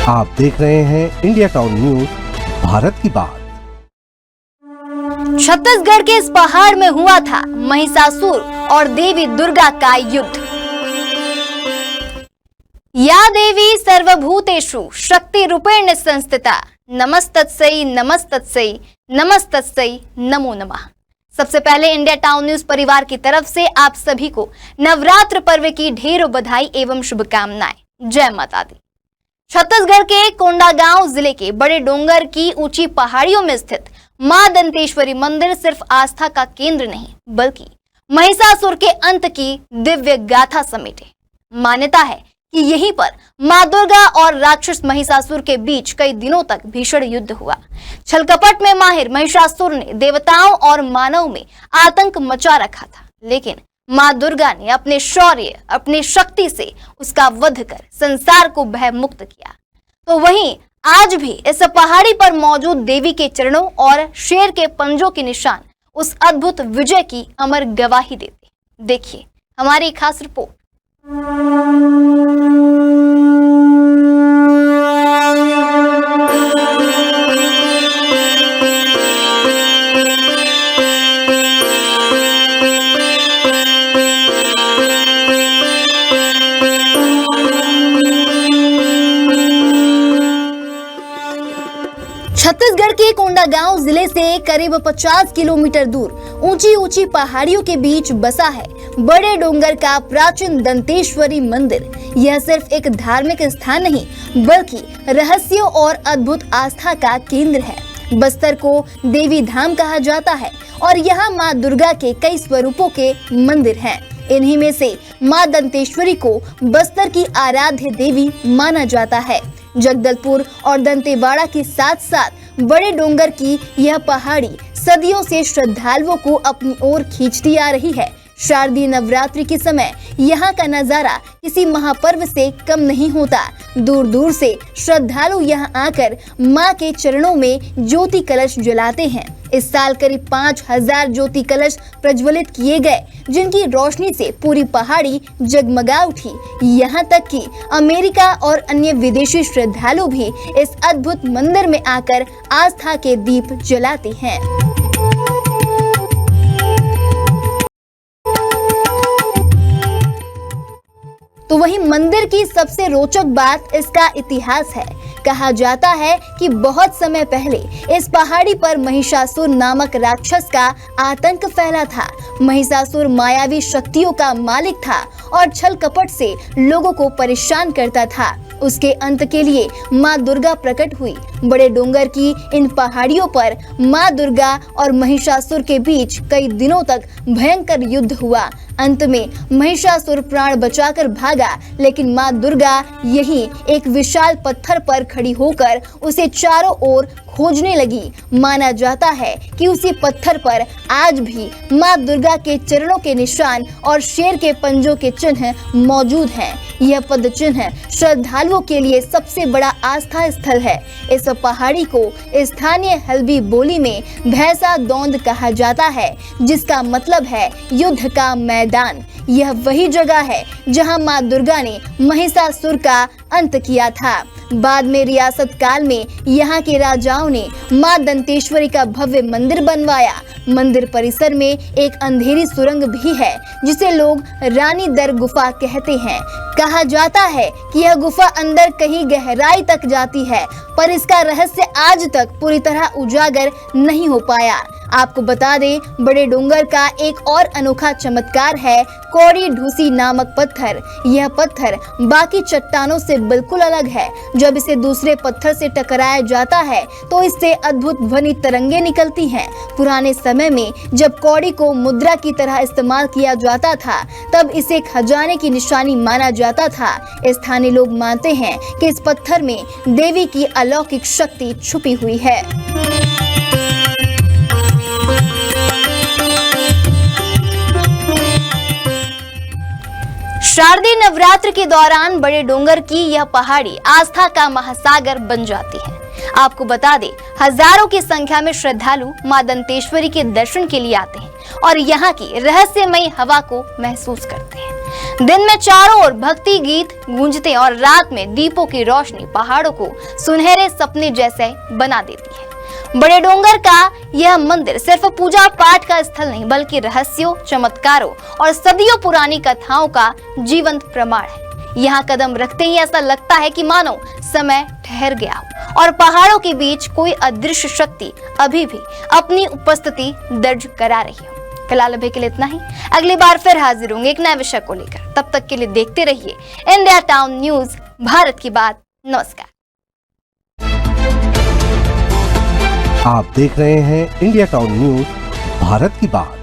आप देख रहे हैं इंडिया टाउन न्यूज, भारत की बात। छत्तीसगढ़ के इस पहाड़ में हुआ था महिषासुर और देवी दुर्गा का युद्ध। या देवी सर्वभूतेषु शक्ति रूपेण संस्थिता नमस्तस्यै नमस्तस्यै नमस्तस्यै नमो नमः। सबसे पहले इंडिया टाउन न्यूज परिवार की तरफ से आप सभी को नवरात्र पर्व की ढेरों बधाई एवं शुभकामनाएं। जय माता दी। छत्तीसगढ़ के कोंडागांव जिले के बड़े डोंगर की ऊंची पहाड़ियों में स्थित मां दंतेश्वरी मंदिर सिर्फ आस्था का केंद्र नहीं बल्कि महिषासुर के अंत की दिव्य गाथा समेटे। मान्यता है कि यहीं पर मां दुर्गा और राक्षस महिषासुर के बीच कई दिनों तक भीषण युद्ध हुआ। छलकपट में माहिर महिषासुर ने देवताओं और मानव में आतंक मचा रखा था, लेकिन मां दुर्गा ने अपने शौर्य, अपनी शक्ति से उसका वध कर संसार को भयमुक्त किया। तो वहीं आज भी इस पहाड़ी पर मौजूद देवी के चरणों और शेर के पंजों के निशान उस अद्भुत विजय की अमर गवाही देते। देखिए हमारी खास रिपोर्ट। छत्तीसगढ़ के कोंडागांव जिले से करीब 50 किलोमीटर दूर ऊंची ऊंची पहाड़ियों के बीच बसा है बड़े डोंगर का प्राचीन दंतेश्वरी मंदिर। यह सिर्फ एक धार्मिक स्थान नहीं बल्कि रहस्यों और अद्भुत आस्था का केंद्र है। बस्तर को देवी धाम कहा जाता है और यहाँ माँ दुर्गा के कई स्वरूपों के मंदिर हैं। इन्हीं में से माँ दंतेश्वरी को बस्तर की आराध्य देवी माना जाता है। जगदलपुर और दंतेवाड़ा के साथ साथ बड़े डोंगर की यह पहाड़ी सदियों से श्रद्धालुओं को अपनी ओर खींचती आ रही है। शारदीय नवरात्रि के समय यहाँ का नजारा किसी महापर्व से कम नहीं होता। दूर दूर से श्रद्धालु यहाँ आकर माँ के चरणों में ज्योति कलश जलाते हैं। इस साल करीब 5000 ज्योति कलश प्रज्वलित किए गए, जिनकी रोशनी से पूरी पहाड़ी जगमगा उठी। यहाँ तक कि अमेरिका और अन्य विदेशी श्रद्धालु भी इस अद्भुत मंदिर में आकर आस्था के दीप जलाते हैं। तो वहीं मंदिर की सबसे रोचक बात इसका इतिहास है। कहा जाता है कि बहुत समय पहले इस पहाड़ी पर महिषासुर नामक राक्षस का आतंक फैला था। महिषासुर मायावी शक्तियों का मालिक था और छल कपट से लोगों को परेशान करता था। उसके अंत के लिए माँ दुर्गा प्रकट हुई। बड़े डोंगर की इन पहाड़ियों पर माँ दुर्गा और महिषासुर के बीच कई दिनों तक भयंकर युद्ध हुआ। अंत में महिषासुर प्राण बचाकर भागा, लेकिन माँ दुर्गा यहीं एक विशाल पत्थर पर खड़ी होकर उसे चारों ओर खोजने लगी। माना जाता है कि उसी पत्थर पर आज भी माँ दुर्गा के चरणों के निशान और शेर के पंजों के चिन्ह मौजूद हैं। यह पद चिन्ह श्रद्धालुओं के लिए सबसे बड़ा आस्था स्थल है। इस पहाड़ी को स्थानीय हल्बी बोली में भैंसा दौंद कहा जाता है, जिसका मतलब है युद्ध का मैदान। यह वही जगह है जहां मां दुर्गा ने महिषासुर का अंत किया था। बाद में रियासत काल में यहाँ के राजाओं ने मां दंतेश्वरी का भव्य मंदिर बनवाया। मंदिर परिसर में एक अंधेरी सुरंग भी है, जिसे लोग रानी दर गुफा कहते हैं। कहा जाता है कि यह गुफा अंदर कहीं गहराई तक जाती है, पर इसका रहस्य आज तक पूरी तरह उजागर नहीं हो पाया। आपको बता दें, बड़े डोंगर का एक और अनोखा चमत्कार है कौड़ी ढूसी नामक पत्थर। यह पत्थर बाकी चट्टानों से बिल्कुल अलग है। जब इसे दूसरे पत्थर से टकराया जाता है तो इससे अद्भुत ध्वनि तरंगे निकलती हैं। पुराने समय में जब कौड़ी को मुद्रा की तरह इस्तेमाल किया जाता था, तब इसे खजाने की निशानी माना जाता था। स्थानीय लोग मानते हैं कि इस पत्थर में देवी की अलौकिक शक्ति छुपी हुई है। शारदीय नवरात्र के दौरान बड़े डोंगर की यह पहाड़ी आस्था का महासागर बन जाती है। आपको बता दें, हजारों की संख्या में श्रद्धालु मां दंतेश्वरी के दर्शन के लिए आते हैं और यहाँ की रहस्यमयी हवा को महसूस करते हैं। दिन में चारों ओर भक्ति गीत गूंजते और रात में दीपों की रोशनी पहाड़ों को सुनहरे सपने जैसे बना देती है। बड़े डोंगर का यह मंदिर सिर्फ पूजा पाठ का स्थल नहीं बल्कि रहस्यों, चमत्कारों और सदियों पुरानी कथाओं का जीवंत प्रमाण है। यहाँ कदम रखते ही ऐसा लगता है कि मानो समय ठहर गया हो और पहाड़ों के बीच कोई अदृश्य शक्ति अभी भी अपनी उपस्थिति दर्ज करा रही हो। फिलहाल अभी के लिए इतना ही। अगली बार फिर हाजिर होंगे एक नए विषय को लेकर। तब तक के लिए देखते रहिए इंडिया टाउन न्यूज, भारत की बात। नमस्कार। आप देख रहे हैं इंडिया टाउन न्यूज, भारत की बात।